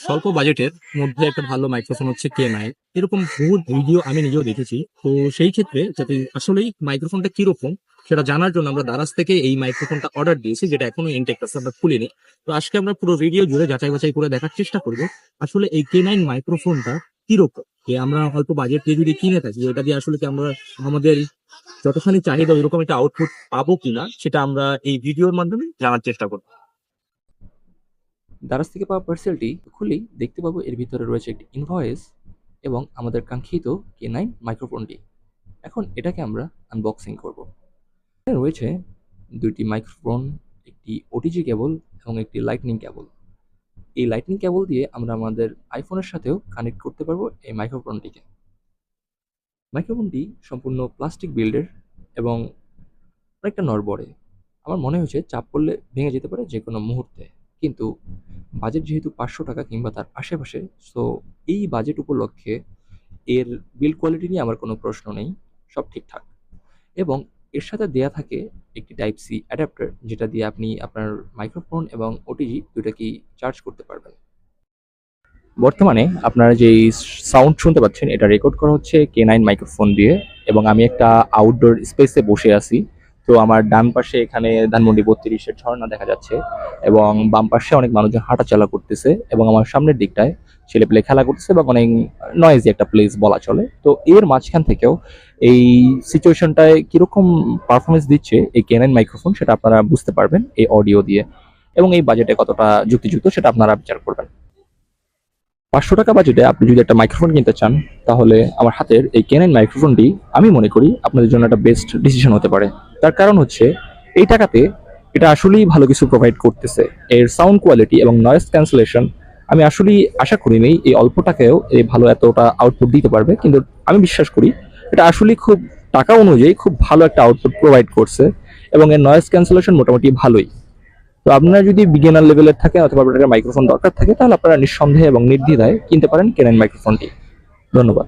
স্বল্প বাজেটের মধ্যে একটা ভালো মাইক্রোফোন হচ্ছে K9। এরকম বহুত ভিডিও আমি নিজেও দেখেছি। তো সেই ক্ষেত্রে যাতে আসলেই মাইক্রোফোনটা কিরকম সেটা জানার জন্য আমরা দারাজ থেকে এই মাইক্রোফোনটা অর্ডার দিয়েছি, যেটা এখনো ইনটেক আছে, আমরা খুলিনি। তো আজকে আমরা পুরো ভিডিও জুড়ে যাচাই বাছাই করে দেখার চেষ্টা করব আসলে এই K9 মাইক্রোফোনটা কিরকম। যে আমরা অল্প বাজেট দিয়ে যদি কিনে থাকি, এটা দিয়ে আসলে কি আমরা আমাদের যতখানি চাহিদা ওইরকম একটা আউটপুট পাবো কিনা, সেটা আমরা এই ভিডিওর মাধ্যমে জানার চেষ্টা করবো। দারাজ থেকে পাওয়া পার্সেলটি খুলেই দেখতে পাবো এর ভিতরে রয়েছে একটি ইনভয়েস এবং আমাদের কাঙ্ক্ষিত K9 মাইক্রোফোনটি। এখন এটাকে আমরা আনবক্সিং করব। এখানে রয়েছে দুইটি মাইক্রোফোন, একটি ওটিজি কেবল এবং একটি লাইটনিং কেবল। এই লাইটনিং কেবল দিয়ে আমরা আমাদের আইফোনের সাথেও কানেক্ট করতে পারবো এই মাইক্রোফোনটিকে। মাইক্রোফোনটি সম্পূর্ণ প্লাস্টিক বিল্ডের এবং অনেকটা নড়বড়ে। আমার মনে হয়েছে চাপ পড়লে ভেঙে যেতে পারে যে কোনো মুহূর্তে। কিন্তু বাজেট যেহেতু ৳৫০০ কিংবা তার আশেপাশে, সো এই বাজেট উপলক্ষে এর বিল্ড কোয়ালিটি নিয়ে আমার কোনো প্রশ্ন নেই, সব ঠিকঠাক। এবং এর সাথে দেয়া থাকে একটি টাইপ সি অ্যাডাপ্টার, যেটা দিয়ে আপনি আপনার মাইক্রোফোন এবং ওটিজি দুটাকেই চার্জ করতে পারবেন। বর্তমানে আপনারা যেই সাউন্ড শুনতে পাচ্ছেন এটা রেকর্ড করা হচ্ছে K9 মাইক্রোফোন দিয়ে এবং আমি একটা আউটডোর স্পেসে বসে আছি। তো আমার ডান পাশে এখানে ধানমন্ডি ৩২-এর ঝর্ণা দেখা যাচ্ছে এবং বাম পাশে অনেক মানুষজন হাঁটাচলা করতেছে এবং আমার সামনের দিকটায় ছেলেপেলে খেলা করতেছে এবং অনেক নয়েজি একটা প্লেস বলা চলে। তো এর মাঝখান থেকেও এই সিচুয়েশনটায় কিরকম পারফরমেন্স দিচ্ছে এই K9 মাইক্রোফোন সেটা আপনারা বুঝতে পারবেন এই অডিও দিয়ে, এবং এই বাজেটে কতটা যুক্তিযুক্ত সেটা আপনারা বিচার করবেন। ৳৫০০ বাজেটে আপনি যদি একটা মাইক্রোফোন কিনতে চান, তাহলে আমার হাতের এই K9 মাইক্রোফোনটি আমি মনে করি আপনাদের জন্য একটা বেস্ট ডিসিশন হতে পারে। তার কারণ হচ্ছে এই টাকাতে এটা আসলেই ভালো কিছু প্রোভাইড করতেছে। এর সাউন্ড কোয়ালিটি এবং নয়েজ ক্যান্সেলেশন আমি আসলেই আশা করিনি এই অল্প টাকায়ও এই ভালো এতটা আউটপুট দিতে পারবে। কিন্তু আমি বিশ্বাস করি এটা আসলেই খুব টাকা অনুযায়ী খুব ভালো একটা আউটপুট প্রোভাইড করছে এবং এর নয়েজ ক্যান্সেলেশন মোটামুটি ভালোই। তো আপনারা যদি বিগিনার লেভেলের থাকেন অথবা আপনাদের মাইক্রোফোন দরকার থাকে, তাহলে আপনারা নিঃসন্দেহে এবং নির্দ্বিধায় কিনতে পারেন K9 মাইক্রোফোনটি। ধন্যবাদ।